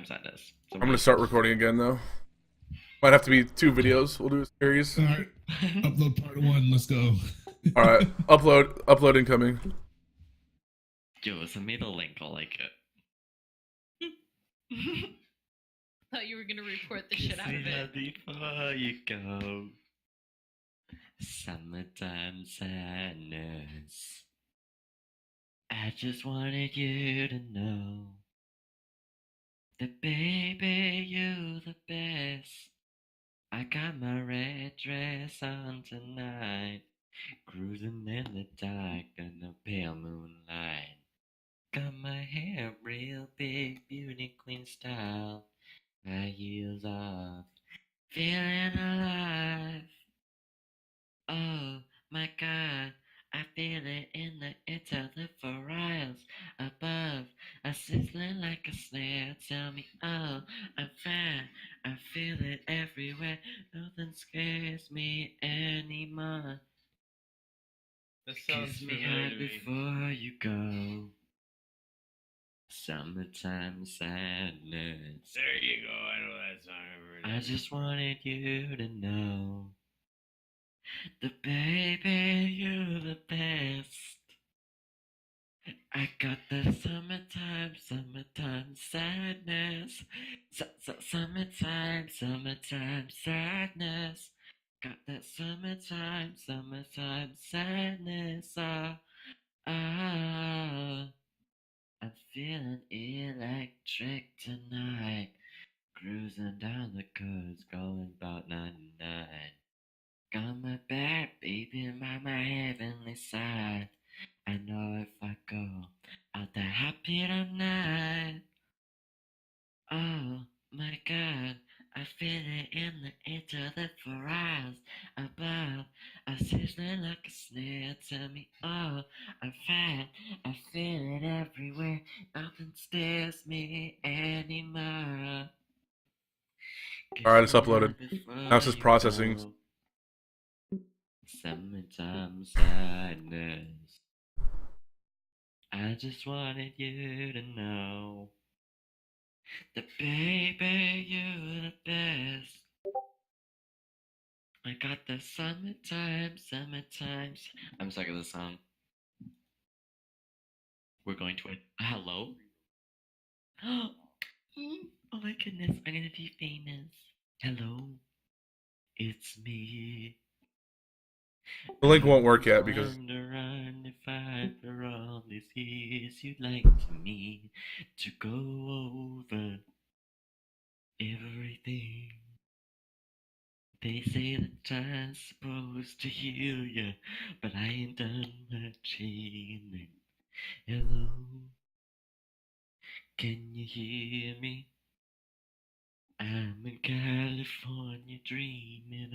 Summertime Sadness. I'm gonna start recording again though. Might have to be 2 videos. We'll do a series. All right, upload part one. Let's go. All right, upload incoming. Yo, send me the link. I'll like it. Thought you were gonna report the shit out of it. Before you go. Summertime sadness. I just wanted you to know that baby, you the best. I got my red dress on tonight, cruising in the dark in the pale moonlight. Got my hair real big, beauty queen style, high heels off, feeling alive. Oh my God, I feel it in the air, the 4 miles above, a sizzling like a snare. Tell me, oh, I'm fine, I feel it everywhere. Nothing scares me anymore. This sounds Kiss me familiar hard to me. before you go. Summertime sadness. There you go. I know that song. I just wanted you to know that baby, you're the best. I got the summertime sadness. Summertime sadness. Got that summertime sadness. I'm feeling electric tonight. Cruising down the coast, going about 99. Got my bad baby by my heavenly side. I know if I go, I'll die happy tonight. Oh my God, I feel it in the air to the 4 hours above. I'm sizzling like a snare. Tell me, oh, I'm fine. I feel it everywhere. Nothing scares me anymore. All right, it's uploaded. Now it's just processing. Summertime sadness. I just wanted you to know that baby, you're the best. I got the summertime. I'm stuck at the song. We're going to it. Hello? Oh my goodness, I'm gonna be famous. Hello? It's me. The link won't work yet because Wondering if after all these years you'd like to me to go over everything. They say that time's supposed to heal ya, but I ain't done much healing. Hello, can you hear me? I'm in California dreaming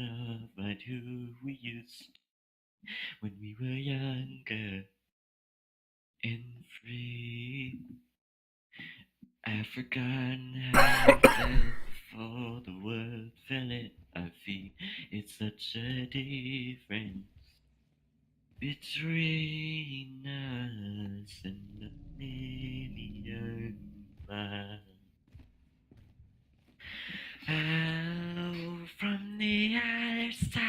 about who we used when we were younger and free. I've forgotten how I felt before the world fell at our feet. It's such a difference between us and a million miles. Out from the other side,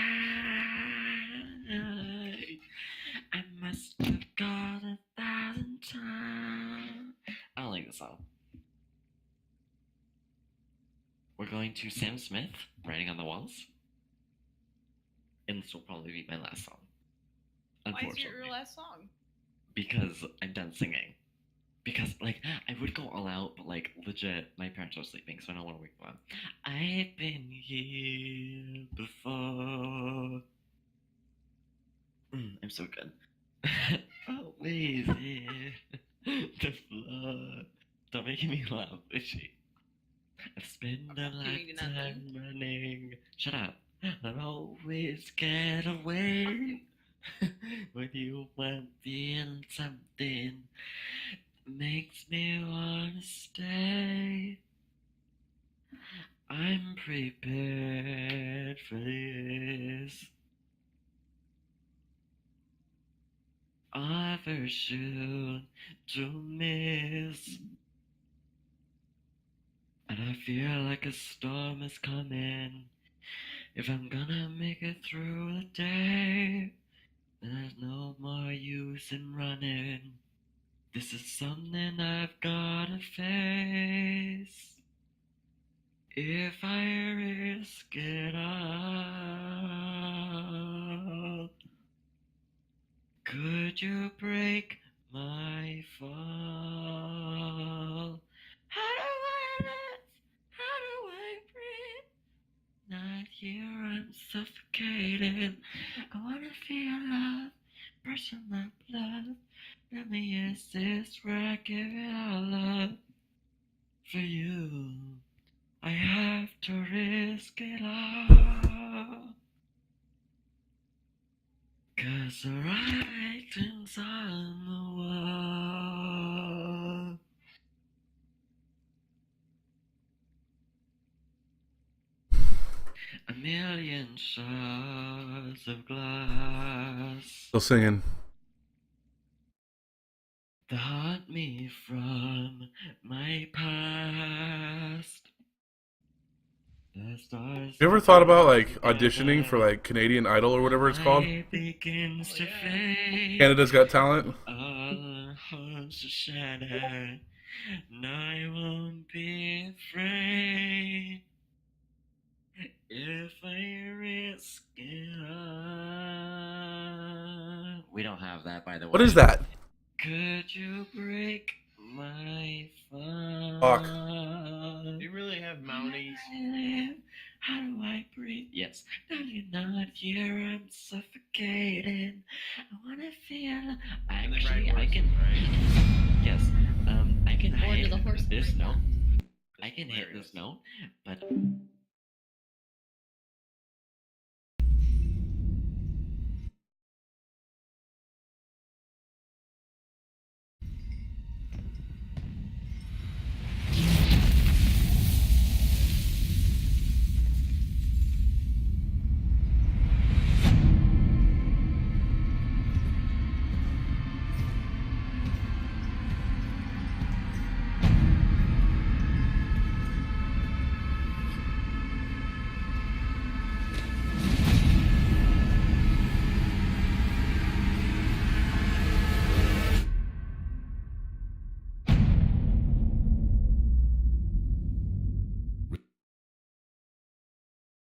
I must have got 1,000 times. I don't like this song. We're going to Sam Smith, Writing on the Walls. And this will probably be my last song. Why is Unfortunately. it your last song? Because I'm done singing. Because, like, I would go all out, but, like, legit, my parents are sleeping, so I don't want to wake them up. I've been here before. I'm so good. Always here. The floor. Don't make me laugh, Wishy. I've spent a doing lifetime running. Shut up. I'll always get away. When you want feeling something makes me wanna stay. I'm prepared for this. Overshoot to miss. I I feel like a storm is coming. If I'm gonna make it through the day, then there's no more use in running. This is something I've gotta face. If I risk it all, could you break my fall? How do I live? How do I breathe? Not here, I'm suffocating. I wanna feel love, brush on my blood. Let me use this where I give it all up for you. I have to risk it all. 'Cause the writing's on the wall. A million shards of glass Still singing. that haunt me from my past. The stars You ever thought about like auditioning for like Canadian Idol or whatever it's called? light begins to fade. Canada's Got Talent. All hearts are shattered, and I won't be afraid if I risk it all. We don't have that, by the way. What is that? Could you break my fall? Fuck. Do you really have Mounties? How do I breathe? Yes. Now you're not here, I'm suffocating. I wanna feel. And they Actually, ride I can. horses, right? Yes. I can Or do hit the horse this break note. down? I can hit this note, but.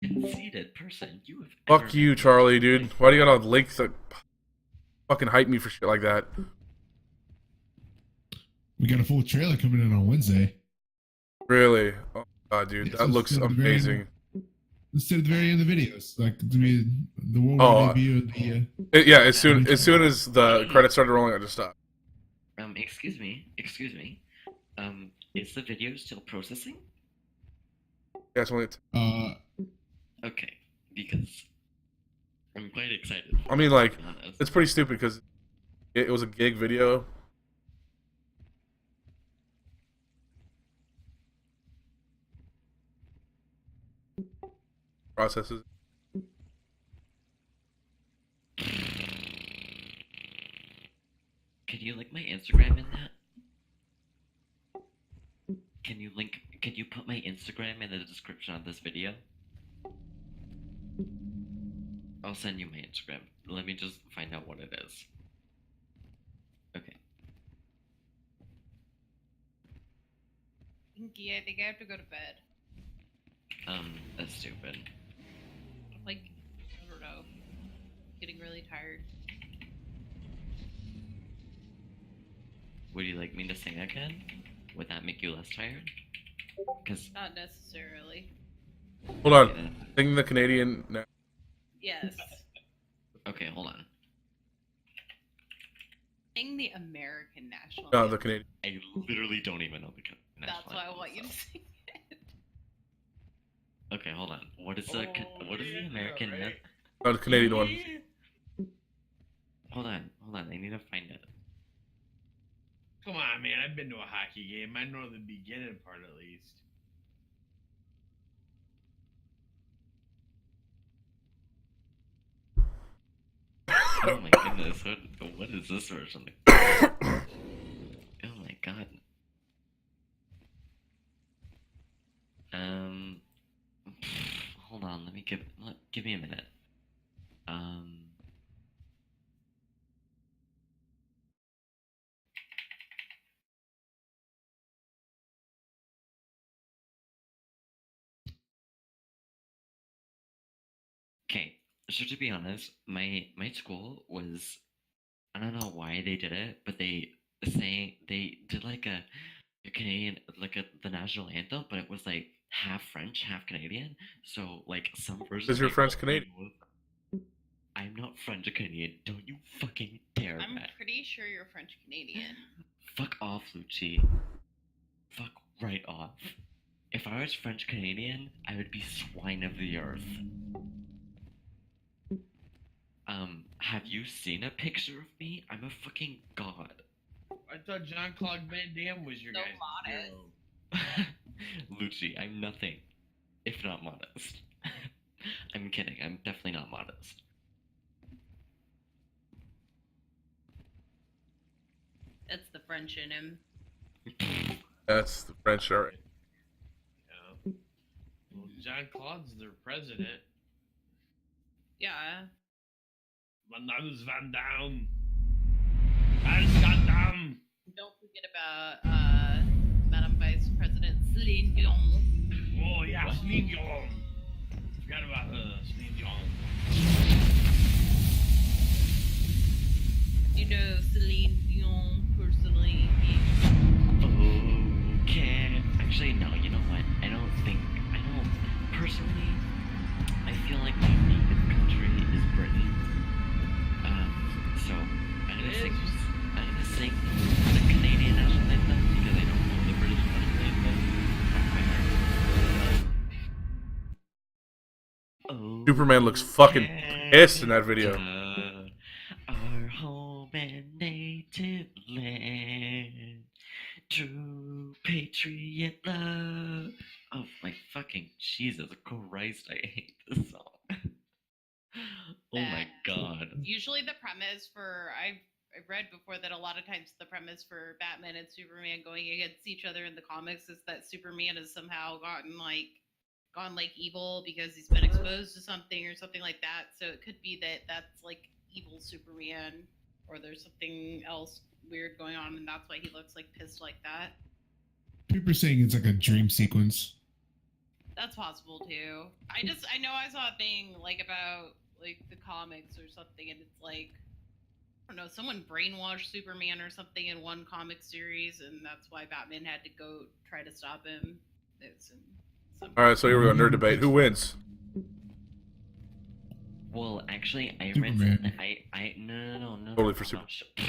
Conceited person you have Fuck ever you, met. Charlie, dude. Why do you gotta link the fucking hype me for shit like that? We got a full trailer coming in on Wednesday. Really? Oh god, dude, Yes, that it's looks at the very end. amazing. Let's say at the very end of the videos, like the worldwide Oh, debut of the. Yeah, as soon as the credits started rolling, I just stopped. Excuse me. Is the video still processing? Yeah, it's only. Okay, because I'm quite excited. I mean, like, to be honest. it's pretty stupid because it was a gig video. Processes. Can you link my Instagram in that? Can you put my Instagram in the description of this video? I'll send you my Instagram. Let me just find out what it is. Okay. Inky, I think I have to go to bed. That's stupid. Like, I don't know. Getting really tired. Would you like me to sing again? Would that make you less tired? Because Not necessarily. Hold on. Sing the Canadian. Yes. Okay, hold on. Sing the American national No, anthem. the Canadian. I literally don't even know the That's national why I anthem, want you to so- sing it. Okay, hold on. What is the American? right. No, the Canadian one. Hold on. I need to find it. Come on, man. I've been to a hockey game. I know the beginning part at least. Oh my goodness, what is this version? Oh my god. Um, hold on. Give me a minute. Um. Okay, so to be honest, my school was, I don't know why they did it, but they did like a Canadian, like the national anthem, but it was like half French, half Canadian. So like some versions Because you're of my French whole Canadian. thing was, I'm not French or Canadian. Don't you fucking dare, I'm Matt. pretty sure you're French Canadian. Fuck off, Lucci. Fuck right off. If I was French Canadian, I would be swine of the earth. Have you seen a picture of me? I'm a fucking god. I thought Jean Claude Van Damme was your So guy's modest. hero. Lucci, I'm nothing if not modest. I'm kidding. I'm definitely not modest. That's the French in him. That's the French art. Yeah. Well, Jean Claude's their president. Yeah. My name is Van Damme. Van Damme. Don't forget about Madam Vice President Celine Dion. Oh yeah, Celine Dion. Forgot about her, Celine Dion. You know Celine Dion personally. Okay. Actually, no. You know what? I don't. Personally, I feel like my native country is Britain. So I'm gonna sing. I'm gonna sing the Canadian national anthem because I don't know the British national anthem. Oh, Superman looks fucking pissed in that video. Our home and native land, true patriot love. Oh my fucking Jesus Christ! I hate this song. Oh my god. Usually the premise for I've read before that a lot of times the premise for Batman and Superman going against each other in the comics is that Superman has somehow gone like evil because he's been exposed to something or something like that. So it could be that that's like evil Superman, or there's something else weird going on, and that's why he looks like pissed like that. People are saying it's like a dream sequence. That's possible too. I know I saw a thing like about like the comics or something, and it's like, I don't know, someone brainwashed Superman or something in one comic series, and that's why Batman had to go try to stop him. All right, so here we go. Nerd debate. Who wins? Well, actually, I Superman. read. No. Totally for no, Super-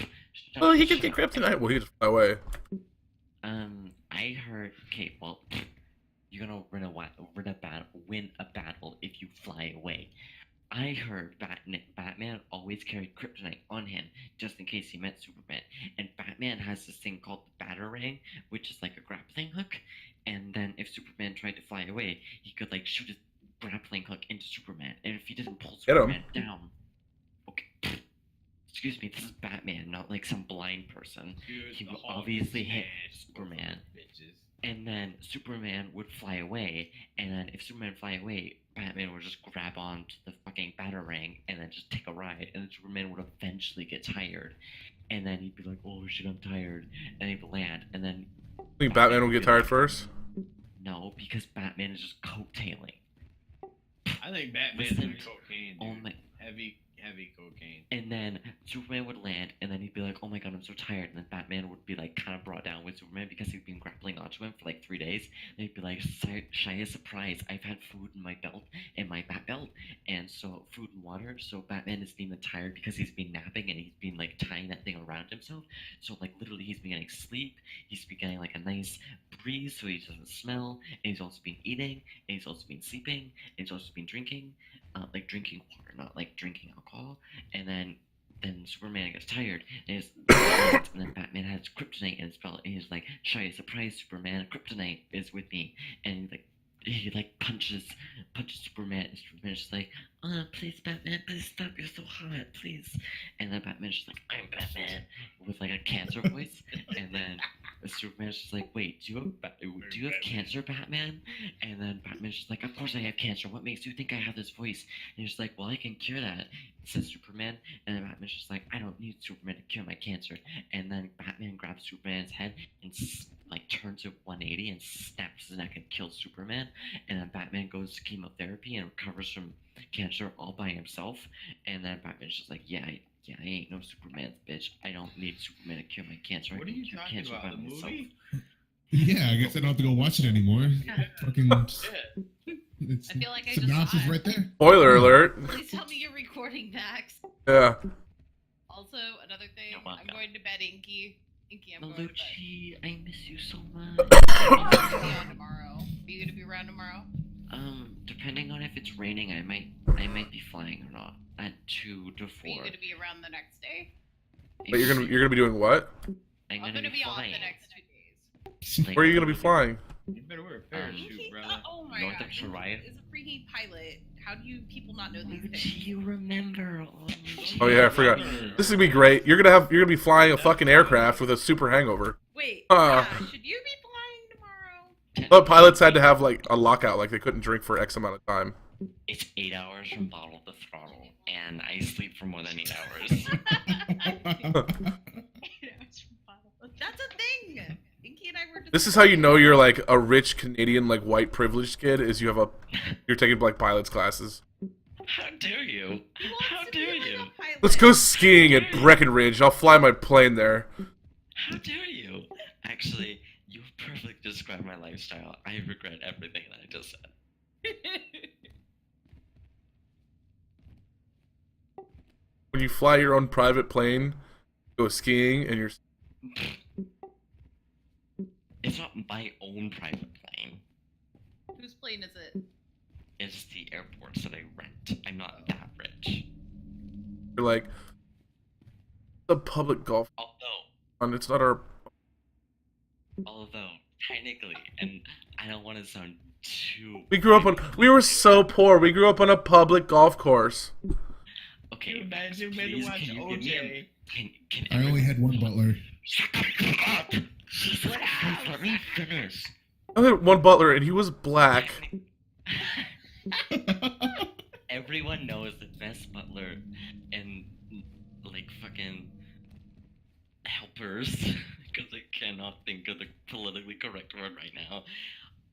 Oh, he could get kryptonite. Well, he just fly away. I heard. Okay, well, you're gonna win a battle if you fly away. I heard Batman always carried kryptonite on him just in case he met Superman. And Batman has this thing called the Batarang, which is like a grappling hook. And then if Superman tried to fly away, he could like shoot his grappling hook into Superman. And if he didn't pull Get him. Superman down, okay. Excuse me, this is Batman, not like some blind person. Dude, He the would Hulk obviously hit smashed Superman. Bitches. And then Superman would fly away, and then if Superman fly away, Batman would just grab onto the fucking Batarang and then just take a ride, and then Superman would eventually get tired, and then he'd be like, "Oh shit, I'm tired," and he'd land, and then Think Batman will get tired first? no, because Batman is just coattailing. I think Batman's Listen, doing cocaine. Dude. Oh my. Heavy cocaine. And then Superman would land, and then he'd be like, "Oh my god, I'm so tired." And then Batman would be like kind of brought down with Superman because he'd been grappling onto him for like 3 days. And he'd be like, "Shy as surprise, I've had food in my belt, in my bat belt, and so food and water." So Batman is being tired because he's been napping and he's been like tying that thing around himself. So like literally, he's been getting sleep. He's been getting like a nice breeze so he doesn't smell. And he's also been eating, and he's also been sleeping, and he's also been drinking. Like drinking water, not like drinking alcohol. And then Superman gets tired, and, and then Batman has kryptonite in his belt, and he's like, "Shy, surprise, Superman! Kryptonite is with me." And he like punches Superman, and Superman's just like, "Please, Batman, please stop! You're so hot, please." And then Batman's just like, "I'm Batman," with like a cancer voice, and then Superman's just like, "Wait, do do you have cancer, Batman? And then Batman's just like, of course I have cancer. What makes you think I have this voice? And he's like, well, I can cure that, says Superman. And then Batman's just like, I don't need Superman to cure my cancer. And then Batman grabs Superman's head and like turns it 180 and snaps his neck and kills Superman. And then Batman goes to chemotherapy and recovers from cancer all by himself. And then Batman's just like, yeah, I ain't no Superman's bitch. I don't need Superman to cure my cancer. What I are can you cure talking cancer about? by The myself. movie? Yeah, I guess I don't have to go watch it anymore. Fucking, Yeah. it's, I feel like I just synopsis saw it. right there. Spoiler alert. Please tell me you're recording, Dax. Yeah. Also, another thing, You're welcome. I'm going to bed, Inky. Inky, I'm going to bed. Malucci, I miss you so much. I'm going to be on tomorrow. Are you going to be around tomorrow? Depending on if it's raining, I might be flying or not. At 2 to 4. Are you going to be around the next day? But you're gonna be doing what? I'm I'm gonna going to be off flying. the next 2 days. Like, Where are you gonna be flying? You better wear a parachute, Inky? brother. Oh my North god. of Shariah? Inky is a freaking pilot. How do you people not know these Malucci, things? you remember? Malucci. Oh yeah, I forgot. This is gonna be great. You're gonna be flying a fucking aircraft with a super hangover. Wait, Ah. yeah, should you be flying tomorrow? But pilots had to have like a lockout, like they couldn't drink for X amount of time. It's 8 hours from bottle to throttle, and I sleep for more than 8 hours. That's a thing. Inky and I were just This is how you know you're like a rich Canadian, like white privileged kid. Is you're taking like pilots classes. How dare you? He wants How to be dare like you? a pilot. Let's go skiing at Breckenridge. I'll fly my plane there. How dare you? Actually, you perfectly described my lifestyle. I regret everything that I just said. When you fly your own private plane, go skiing, and you're It's not my own private plane. Whose plane is it? It's the airports that I rent. I'm not that rich. like the public golf Although, fund. It's not our. technically, and I don't want to sound too. We were so poor. We grew up on a public golf course. Okay, You imagine when please, to watch can you give me OJ? can I only had one butler. Shut up! Jesus Christ, let me finish. I had one butler, and he was black. Everyone knows the best butler and like fucking helpers, because I cannot think of the politically correct word right now,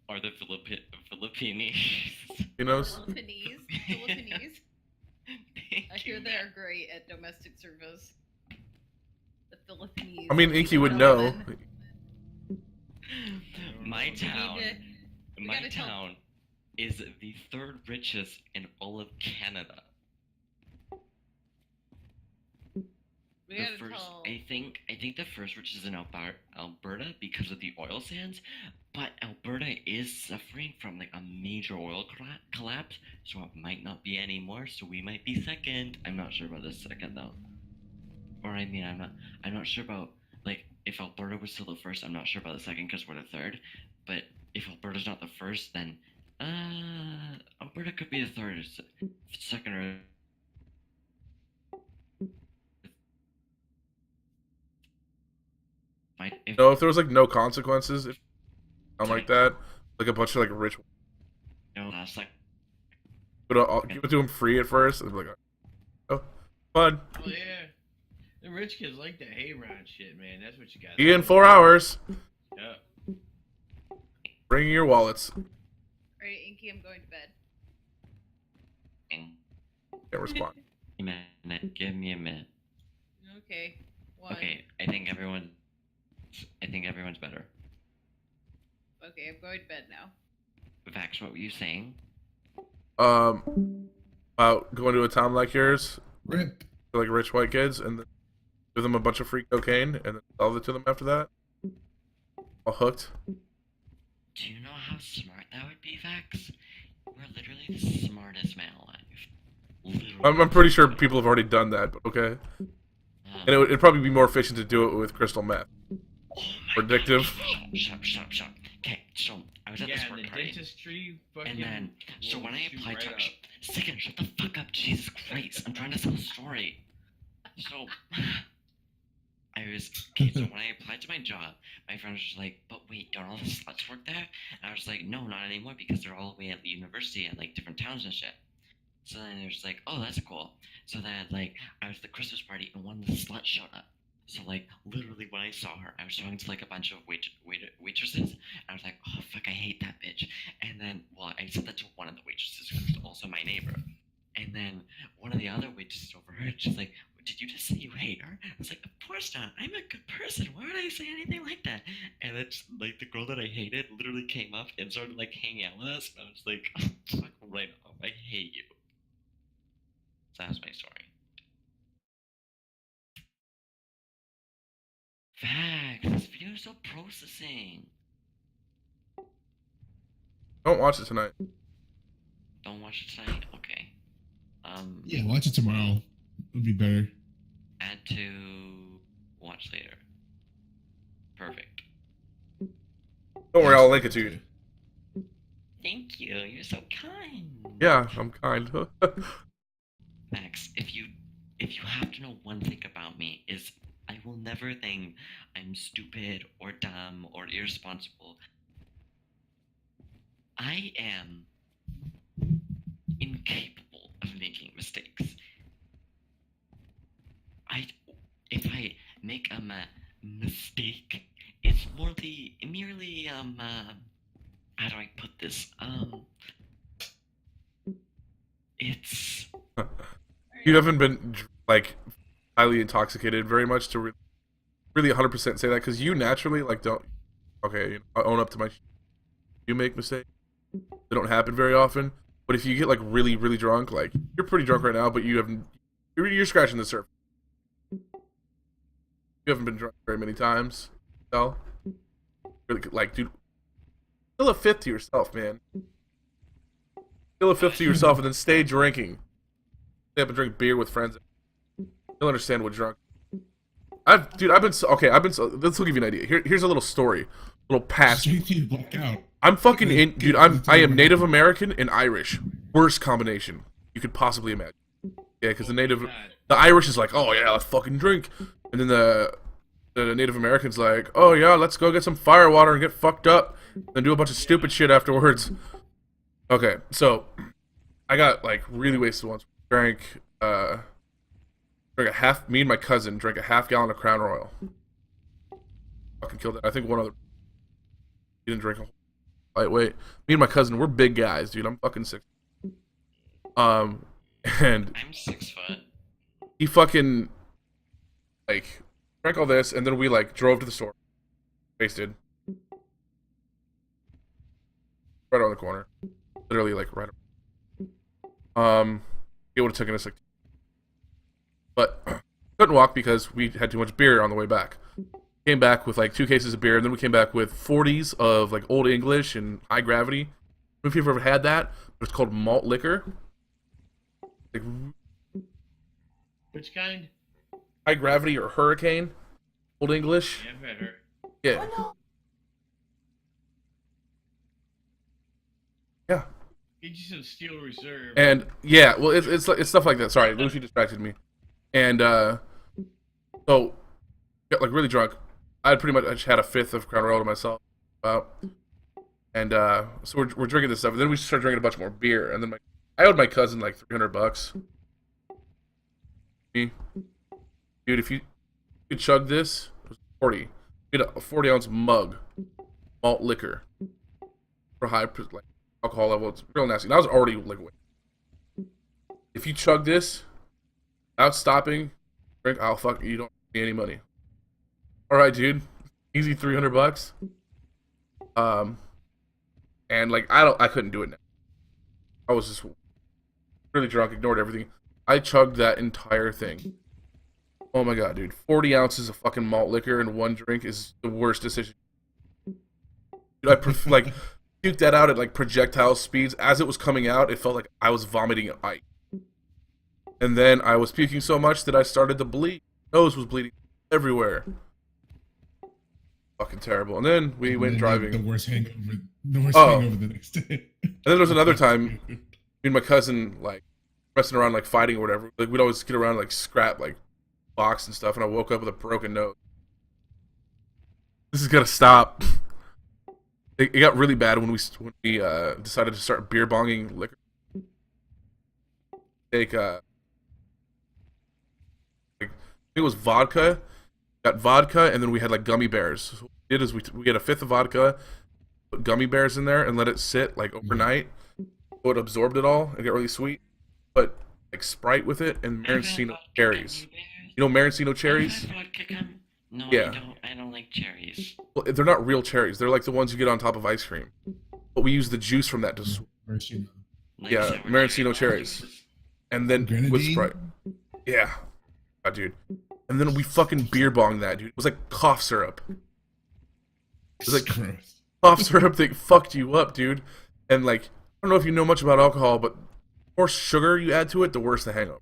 are the Filipinos. You know, Philippines. I hear they're great at domestic service. The Philippines. I mean, Inky would know. My town, we my gotta tell- town is the third richest in all of Canada. We The gotta first, tell. I think the first richest is in Alberta because of the oil sands, but Alberta is suffering from like a major oil collapse, so it might not be anymore. So we might be second. I'm not sure about the second though. Or I mean, I'm not sure about like if Alberta was still the first. I'm not sure about the second because we're the third. But if Alberta's not the first, then Alberta could be the third, or second, or if No, if there was like no consequences, if something like that, like a bunch of like rich, last like I'll give it to him free at first, and be like, oh, fun. Oh yeah. The rich kids like that hay round shit, man. That's what you got. See you in 4 hours. Yeah. Bring your wallets. Alright, Inky, I'm going to bed. Can't respond. Give me a minute. Okay. One. Okay, I think everyone's better. Okay, I'm going to bed now. Vax, what were you saying? About going to a town like yours, Rip. for like rich white kids, and then give them a bunch of free cocaine, and then sell it to them after that. All hooked. Do you know how smart that would be, Vax? We're literally the smartest man alive. Literally. I'm pretty sure people have already done that, but okay. And it'd probably be more efficient to do it with crystal meth. Oh my Predictive. God. Shut up. Okay, so I was at this Yeah, work the party, dentistry fucking. and then so will when I shoot applied right to up. second, shut the fuck up, Jesus Christ! I'm trying to tell a story. So I okay, so when I applied to my job, my friend was just like, but wait, don't all the sluts work there? And I was like, no, not anymore, because they're all the way at the university at like different towns and shit. So then they're just like, oh, that's cool. So then like I was at the Christmas party and one of the sluts showed up. So like literally when I saw her, I was talking to like a bunch of waitresses, and I was like, oh fuck, I hate that bitch. And then well, I said that to one of the waitresses who was also my neighbor. And then one of the other waitresses overheard. She's like, did you just say you hate her? I was like, of course not. I'm a good person. Why would I say anything like that? And it's like the girl that I hated literally came up and started like hanging out with us. And I was like, fuck right off. I hate you. So that's my story. Facts. This video is still processing. Don't watch it tonight. Don't watch it tonight? Okay. Yeah, watch it tomorrow. It'll be better. Add to watch later. Perfect. Don't worry, I'll link it to you. Thank you. You're so kind. Yeah, I'm kind. Max, if you have to know one thing about me is I will never think I'm stupid or dumb or irresponsible. I am incapable of making mistakes. If I make a mistake, it's merely how do I put this? It's You haven't been like highly intoxicated very much to really 100% say that, because you naturally like don't. Okay, I own up to my. You make mistakes. They don't happen very often. But if you get like really drunk, like you're pretty drunk right now, but you're scratching the surface. You haven't been drunk very many times, so really, like, dude, still a fifth to yourself, man. Still a fifth to yourself, and then stay drinking. Stay up and drink beer with friends. You'll understand what drunk. I've been let's give you an idea. Here's a little story, little past. Black out. I'm fucking in, dude. I am Native American and Irish. Worst combination you could possibly imagine. Yeah, because the Irish is like, oh yeah, let's fucking drink, and then the Native American's like, oh yeah, let's go get some fire water and get fucked up, and do a bunch of stupid shit afterwards. Okay, so I got like really wasted once. Drank a half. Me and my cousin drank a half gallon of Crown Royal. Fucking killed it. I think one other. He didn't drink a whole lightweight. Me and my cousin, we're big guys, dude. I'm fucking 6. And I'm 6 foot. he fucking like drank all this, and then we like drove to the store, wasted, right around the corner, literally like right. It would have taken us like, but couldn't walk because we had too much beer on the way back. Came back with like 2 cases of beer, and then we came back with 40s of like Old English and High Gravity. I don't know if you've ever had that, but it's called malt liquor. Like, Which kind? High Gravity or Hurricane, Old English. Yeah, I've had her. Yeah. Yeah. Get you some Steel Reserve. And yeah, well, it's stuff like that. Sorry, Lucy distracted me. And so got like really drunk. I had pretty much had a fifth of Crown Royal to myself, and so we're drinking this stuff. And then we started drinking a bunch more beer. And then I owed my cousin like $300. Me, dude, if you chug this, it was 40. Get a 40-ounce mug, malt liquor, for high like alcohol level. It's real nasty. And I was already like, if you chug this without stopping, drink. Oh fuck, you don't pay any money. All right, dude, easy $300. And like I couldn't do it now. I was just really drunk, ignored everything. I chugged that entire thing. Oh my god, dude, 40 ounces of fucking malt liquor in one drink is the worst decision. Dude, I like puked that out at like projectile speeds. As it was coming out, it felt like I was vomiting ice. And then I was puking so much that I started to bleed. Nose was bleeding everywhere. Fucking terrible. And then we went driving. The worst hangover. Hangover the next day. And then there was another time, me and my cousin like messing around, like fighting or whatever. Like we'd always get around like scrap like box and stuff. And I woke up with a broken nose. This is gonna stop. It got really bad when we decided to start beer bonging liquor. Like I think it was vodka. Got vodka, and then we had like gummy bears. So what we did is we had a fifth of vodka, put gummy bears in there, and let it sit like overnight. So it absorbed it all and get really sweet. But like Sprite with it and maraschino cherries. You know maraschino cherries? No, Yeah. I don't like cherries. Well, they're not real cherries. They're like the ones you get on top of ice cream. But we use the juice from that to Maraschino. Like Yeah, sour maraschino cherries. cherries. And then with Grenadine? Sprite. Yeah. God, dude. And then we fucking beer bonged that, dude. It was like cough syrup. It was like Gross. cough syrup that fucked you up, dude. And like, I don't know if you know much about alcohol, but the more sugar you add to it, the worse the hangover.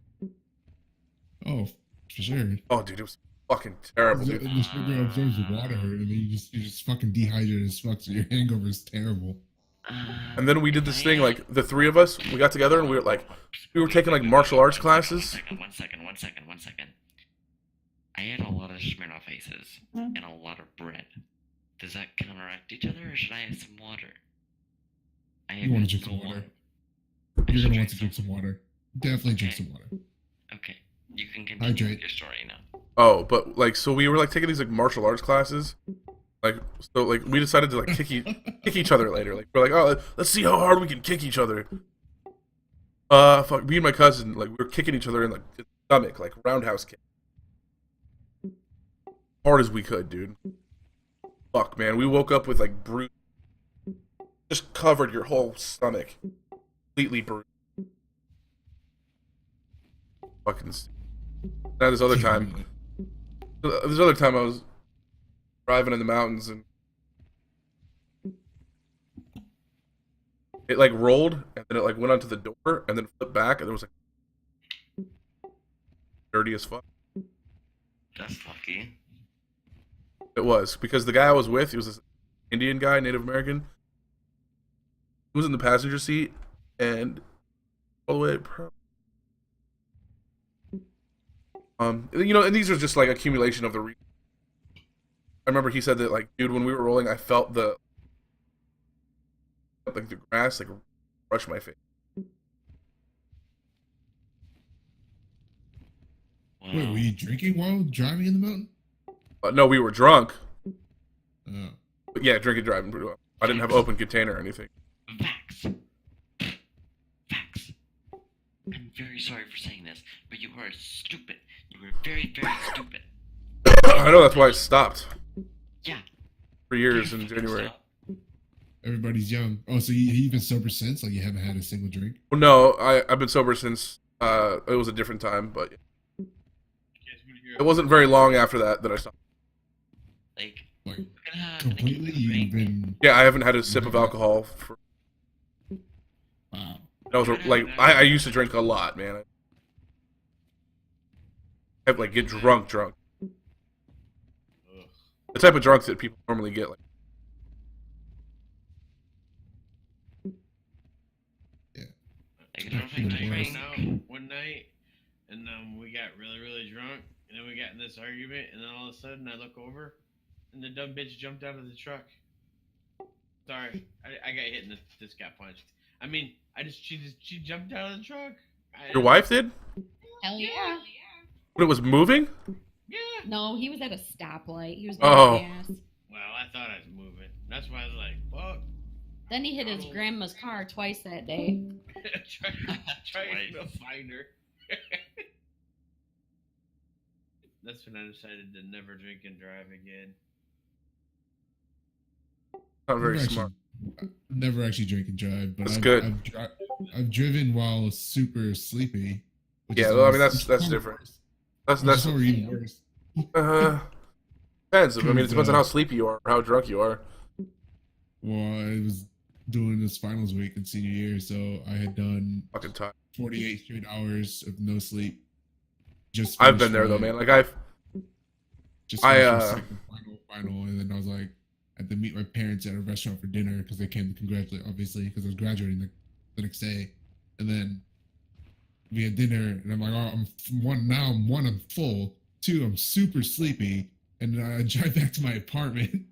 Oh, for sure. Oh, dude, it was fucking terrible, The dude. sugar absorbs the water, and then you just fucking dehydrated as fuck. So your hangover is terrible. And then we did this thing, like, the three of us, we got together and we were taking like martial arts classes. One second. I had a lot of Smirnoff Ices and a lot of bread. Does that counteract each other, or should I have some water? I You want to have drink some no water. I You're should gonna want to drink some water. Definitely drink Okay. some water. Okay, you can continue Hydrate. with your story now. Oh, but like, so we were like taking these like martial arts classes. Like, so like we decided to like kick each other later. Like, we're like, oh, let's see how hard we can kick each other. Fuck, me and my cousin, like, we were kicking each other in like the stomach, like roundhouse kick. Hard as we could, dude. Fuck, man, we woke up with like bruise, just covered your whole stomach, completely bruised. Fucking. Now this other time I was driving in the mountains and it like rolled and then it like went onto the door and then flipped back and there was like dirty as fuck. That's lucky. It was because the guy I was with, he was this Indian guy, Native American. He was in the passenger seat and all the way. You know, and these are just like accumulation of the. I remember he said that like, dude, when we were rolling, I felt the grass like brush my face. Wow. Wait, were you drinking while driving in the mountain? No, we were drunk. Oh. But yeah, drinking driving pretty well. I didn't have open container or anything. Facts. Facts. I'm very sorry for saying this, but you are stupid. You were very, very stupid. I know that's why I stopped Yeah. for years in Very fucking January. stupid. Everybody's young. Oh, so you've been sober since? Like you haven't had a single drink? Well, no, I've been sober since it was a different time, but it wasn't very long after that I stopped. Like, Like we're gonna have completely? You've been Yeah, I haven't had a sip of alcohol for. wow. I was like, I used to drink a lot, man. I'd like get drunk. Ugh. The type of drunk that people normally get, like. Like, I don't Like, think you I know, drink. One night, and we got really, really drunk, and then we got in this argument, and then all of a sudden I look over, and the dumb bitch jumped out of the truck. Sorry, I got hit and this got punched. I mean, she jumped out of the truck. Your wife did? Hell yeah. When it was moving? Yeah. No, he was at a stoplight. He was Oh. being an ass. Well, I thought I was moving. That's why I was like, fuck. Then he hit his grandma's car twice that day. try Twice. to find her. That's when I decided to never drink and drive again. Not very Never smart. Never actually drink and drive, but That's I've, good. I've driven while super sleepy. Which Yeah, is well, I mean, almost- that's it's different. worse. That's It's probably even worse. Depends. I mean, it depends on how sleepy you are or how drunk you are. Well, I was doing this finals week in senior year, so I had done Fucking tired. 48 straight hours of no sleep. Just I've been finished there though, my- man. Like I've. Just I, finished my second final, and then I was like, I had to meet my parents at a restaurant for dinner because they came to congratulate, obviously, because I was graduating the next day, and then we had dinner, and I'm like, oh, I'm full. Two, I'm super sleepy, and I drive back to my apartment,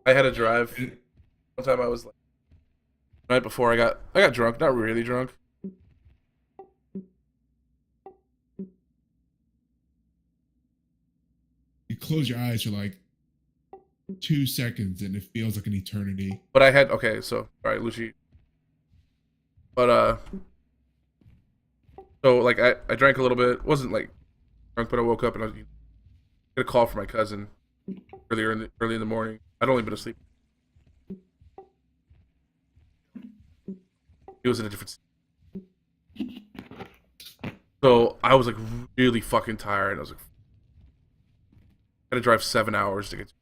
I had to drive. One time I was like, night before I got drunk, not really drunk. You close your eyes for like 2 seconds, and it feels like an eternity. But I had okay, so all right, Lucy. But so like I drank a little bit. Wasn't like drunk, but I woke up and I was get a call from my cousin early in the morning. I'd only been asleep. He was in a different. So I was like really fucking tired. I was like, I had to drive 7 hours to get.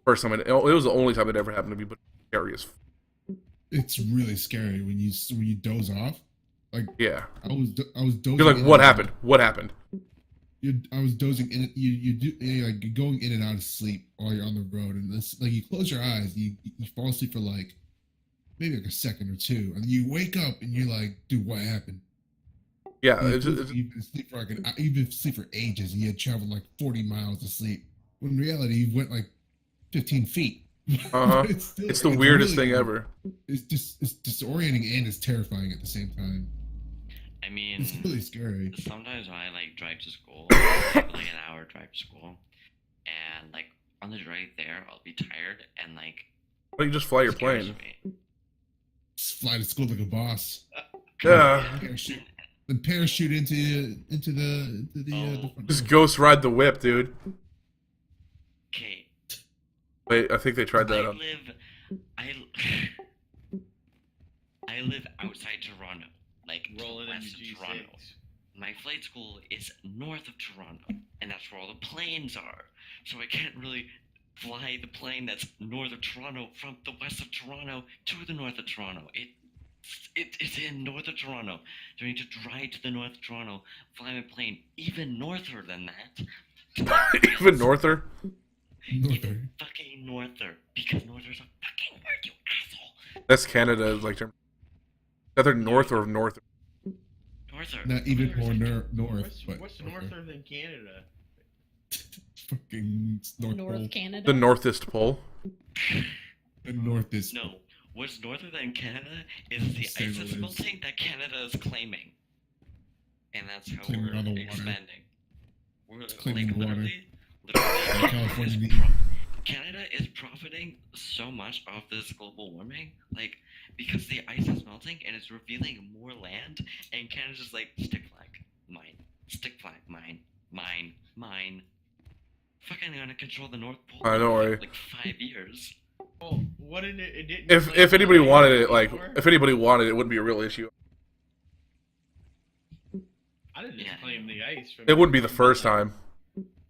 First time, it was the only time it ever happened to me, but scary as. It's really scary when you doze off. Like Yeah. I was dozing. You're like, what happened? What happened? I was dozing in. You're like going in and out of sleep while you're on the road, and this like you close your eyes, you fall asleep for like maybe like a second or two, and you wake up and you're like, dude, what happened? Yeah, You've been asleep for you've been asleep for ages, and you had traveled like 40 miles to sleep. When in reality, you went like 15 feet. It's the weirdest thing ever. It's disorienting and it's terrifying at the same time. I mean, It's really scary. sometimes when I like drive to school, I have like an hour drive to school, and like on the drive there, I'll be tired and like. Why don't you just fly your scares plane? me. Just fly to school like a boss. Yeah. Parachute into the front Just door. ghost ride the whip, dude. Okay. Wait, I think they tried that out. I live outside Toronto, like Rolling in west your of G6. Toronto. My flight school is north of Toronto, and that's where all the planes are. So I can't really fly the plane that's north of Toronto from the west of Toronto to the north of Toronto. It's in north of Toronto. So I need to drive to the north of Toronto, fly my plane even norther than that. Even norther? Even fucking norther, because norther's a fucking word, you asshole. That's Canada, like term. Either north or north. Norther. Not even more north. What's norther than Canada? Fucking North Pole. North Canada. The northest pole. The north is No. What's norther than Canada is the St. ice that's Louis. melting that Canada is claiming. And that's how Claiming we're all the water. expanding. We're claiming like the water. literally California need. Canada is profiting so much off this global warming, like because the ice is melting and it's revealing more land, and Canada's just like stick flag, mine, stick flag, mine. Fucking gonna control the North Pole. Don't worry. Like 5 years. Oh, what did it didn't. If anybody wanted it, like if anybody wanted it, it wouldn't be a real issue. I didn't Yeah. claim the ice. From It wouldn't be the first time.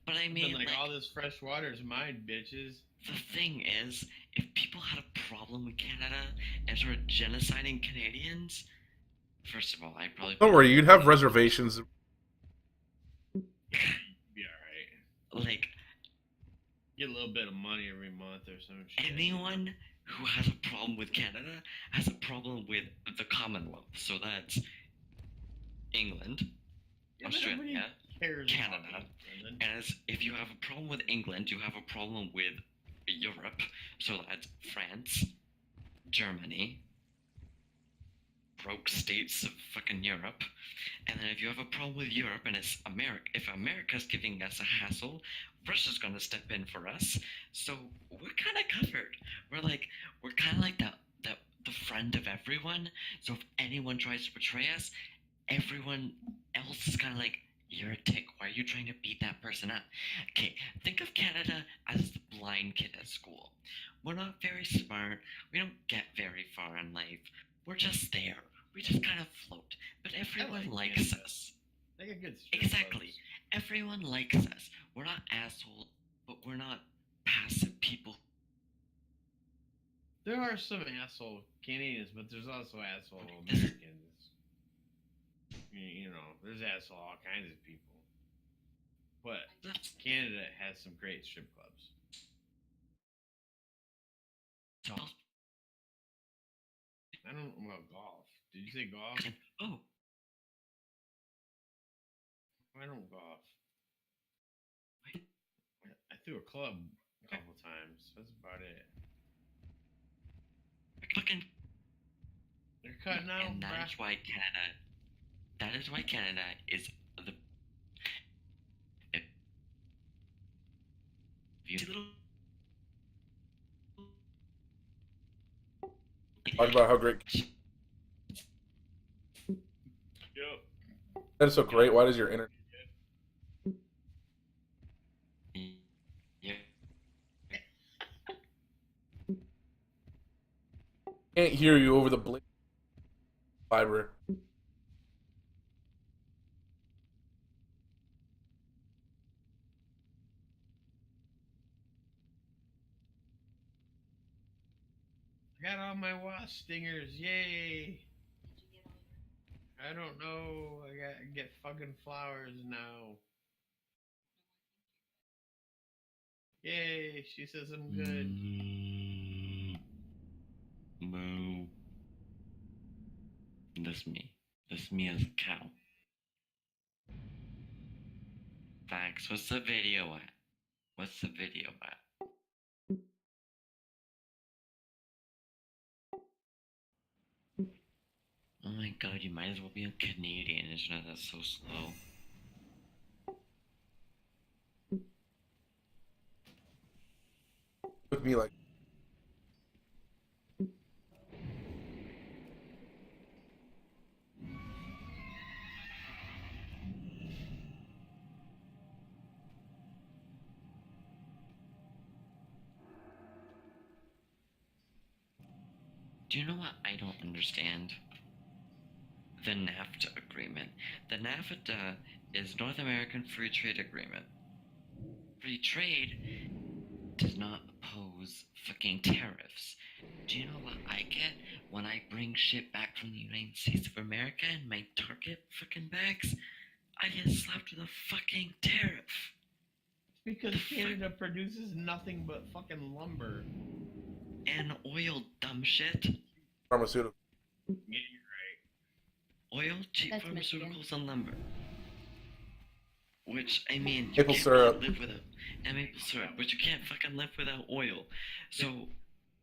But I Been mean, like like, all this fresh water is mine, bitches. the thing is, if people had a problem with Canada and started genociding Canadians, first of all, I'd probably. Don't worry, you'd have reservations. Be alright. Like, Get a little bit of money every month or some shit. anyone who has a problem with Canada has a problem with the Commonwealth. So that's England, Yeah, but nobody Australia, cares Canada. about England. as if you have a problem with England, you have a problem with Europe. So that's France, Germany, broke states of fucking Europe. And then if you have a problem with Europe and it's America, if America's giving us a hassle, Russia's gonna step in for us. So we're kind of covered. We're kind of like the friend of everyone. So if anyone tries to betray us, everyone else is kind of like, you're a dick. Why are you trying to beat that person up? Okay, think of Canada as the blind kid at school. We're not very smart. We don't get very far in life. We're just there. We just kind of float. But everyone like likes Canada. us. They got good strip Exactly. clubs. Everyone likes us. We're not assholes, but we're not passive people. There are some asshole Canadians, but there's also asshole Americans. You know, there's asshole all kinds of people. But That's Canada has some great strip clubs. all. I don't know about golf. Did you say golf? Oh, I don't golf. through a club a couple times. That's about it. Fucking. They're cutting out, And that is bruh. why Canada. That is why Canada is the. If you see little. Talk about how great. Yep. That is so great. Why does your internet? Yeah. Can't hear you over the fiber. I got all my wasp stingers. Yay! I don't know. I get fucking flowers now. Yay! She says I'm good. Moo. This me. This me as a cow. Thanks. What's the video at? What's the video at? Oh my god, you might as well be a Canadian internet that's so slow. With me like. Do you know what I don't understand? The NAFTA agreement. The NAFTA is North American Free Trade Agreement. Free trade does not oppose fucking tariffs. Do you know what I get when I bring shit back from the United States of America in my Target fucking bags? I get slapped with a fucking tariff. Because Canada produces nothing but fucking lumber. And oil, dumb shit. Pharmaceutical. Yeah, you're Oil, cheap That's pharmaceuticals, Michigan. and lumber. Which, I mean, you Maple can't syrup. really live without... And maple syrup, but you can't fucking live without oil. So, right.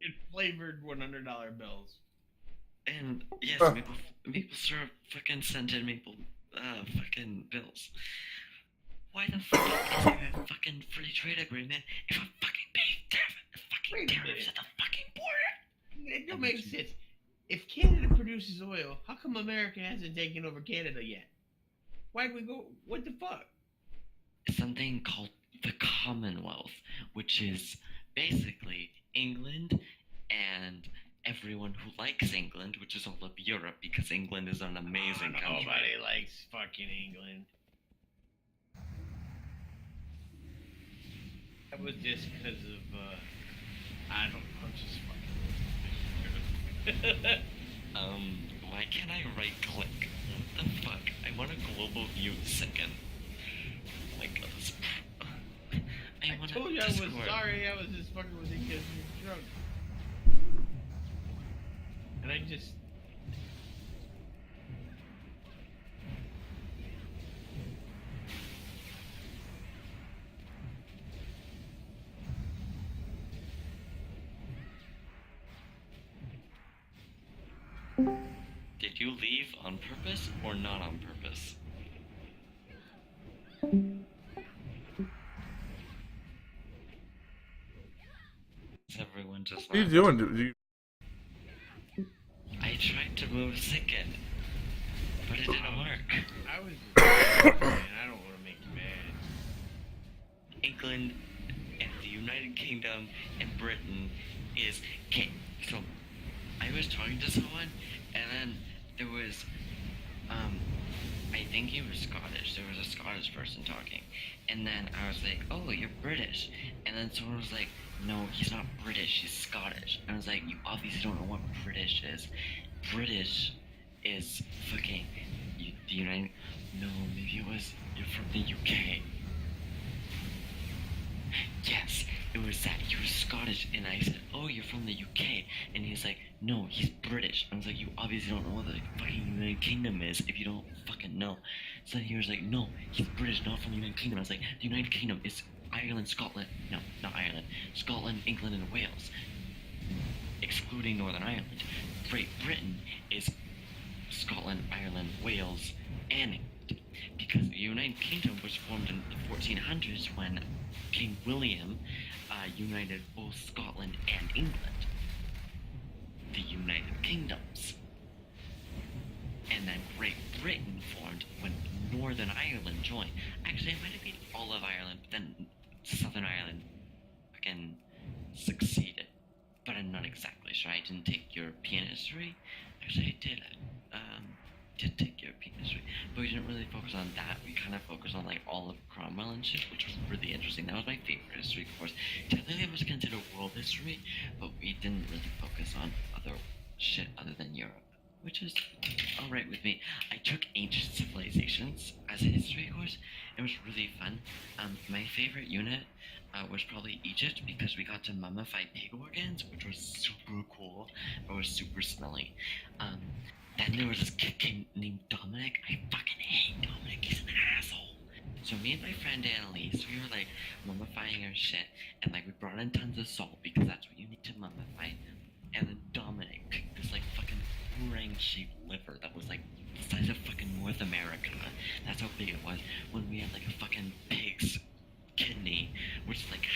It flavored $100 bills. and, yes, Huh. maple syrup fucking scented maple, fucking bills. Why the fuck is there a fucking free trade agreement if I'm fucking paying Wait a tariffs minute. at the fucking border? It don't make sense. If Canada produces oil, how come America hasn't taken over Canada yet? Why'd we go? What the fuck? Something called the Commonwealth, which is basically England and everyone who likes England, which is all of Europe, because England is an amazing country. Nobody likes fucking England. That was just because of, I don't know, just fucking. Why can't I right click? What the fuck? I want a global view second. Oh my god, this... I want told a you I was Discord. sorry. I was just fucking with you because you're drunk. And I just. Did you leave on purpose or not on purpose? Is everyone just What are you left? doing? Do you... I tried to move second, but it didn't work. I was just. Man, I don't want to make you mad. England and the United Kingdom and Britain is king. So I was talking to someone, and then there was, I think he was Scottish. There was a Scottish person talking, and then I was like, "Oh, you're British," and then someone was like, "No, he's not British. He's Scottish." And I was like, "You obviously don't know what British is. British is fucking the United. No, maybe it was you're from the UK." Yes, it was that. He was Scottish, and I said, "Oh, you're from the UK," and he's like, "No, he's British." I was like, "You obviously don't know what the fucking United Kingdom is if you don't fucking know." So then he was like, "No, he's British, not from the United Kingdom." I was like, "The United Kingdom is Ireland, Scotland, no, not Ireland, Scotland, England, and Wales, excluding Northern Ireland. Great Britain is Scotland, Ireland, Wales, and England, because the United Kingdom was formed in the 1400s when King William united both Scotland and England, the United Kingdoms. And then Great Britain formed when Northern Ireland joined. Actually, it might have been all of Ireland, but then Southern Ireland fucking succeeded. But I'm not exactly sure. I didn't take European history. Actually, I did take European history, but we didn't really focus on that. We kind of focused on like all of Cromwell and shit, which was really interesting. That was my favorite history course. Technically, it was considered world history, but we didn't really focus on other shit other than Europe, which is alright with me. I took ancient civilizations as a history course. It was really fun. My favorite unit was probably Egypt, because we got to mummify pig organs, which was super cool, but was super smelly. Then there was this kid named Dominic. I fucking hate Dominic. He's an asshole. So me and my friend Annalise, we were like mummifying our shit, and like we brought in tons of salt because that's what you need to mummify. And then Dominic picked this like fucking boomerang-shaped liver that was like the size of fucking North America. That's how big it was. When we had like a fucking pig's kidney, which is like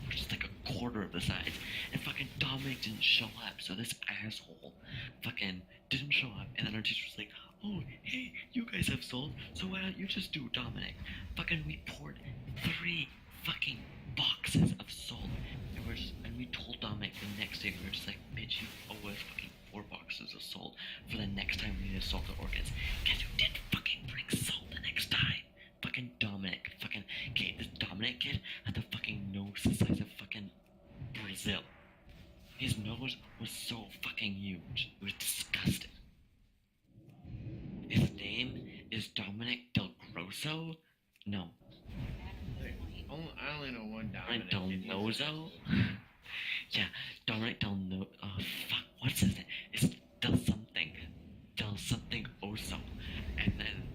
which is like a quarter of the size. And fucking Dominic didn't show up, so this asshole fucking didn't show up. And then our teacher was like, "Oh, hey, you guys have salt, so why don't you just do Dominic?" Fucking we poured 3 fucking boxes of salt. And we told Dominic the next day, we were just like, "Bitch, you owe us fucking 4 boxes of salt for the next time we need to salt the organs." Guess who did fucking bring salt the next time? Fucking Dominic. Fucking, okay, this Dominic kid had the fucking nose the size of fucking Brazil. His nose was so fucking huge. It was disgusting. His name is Dominic Del Grosso? No. I only know one Dominic. Del Nozo? Yeah, Dominic Del No. Oh, fuck, what's his name? It's Del something. Del something Oso. And then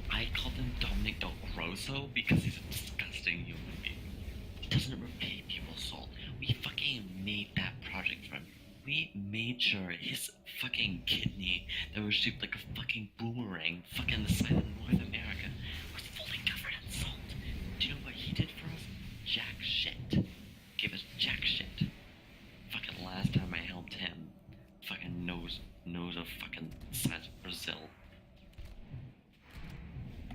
I called him Dominic Del Grosso because he's a disgusting human being. He doesn't repay people salt. We fucking made that project for him. We made sure his fucking kidney that was shaped like a fucking boomerang, fucking the size of North America, was fully covered in salt. Do you know what he did for us? Jack shit. Gave us jack shit. Fucking last time I helped him, fucking nose of fucking size of Brazil.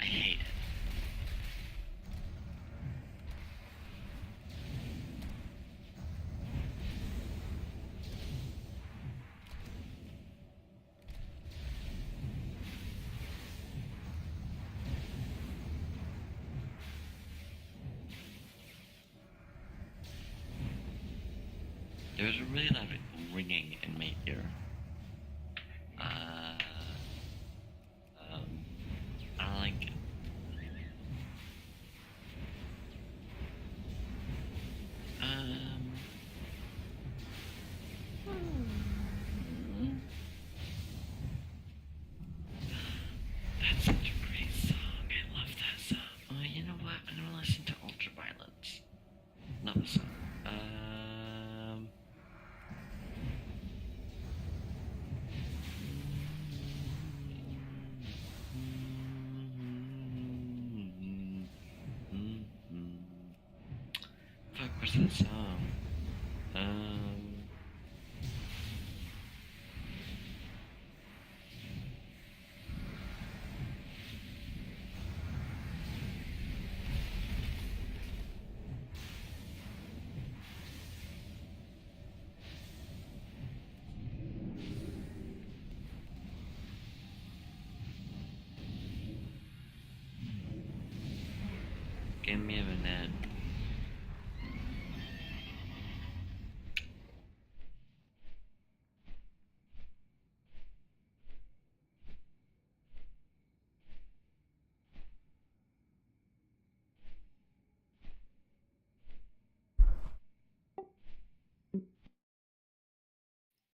I hate it. There's a really loud ringing in my ear. I don't like it. That's such a great song. I love that song. Oh, you know what? I'm gonna listen to Ultraviolence. Love the song. Fuck, what's that song? Give me a minute.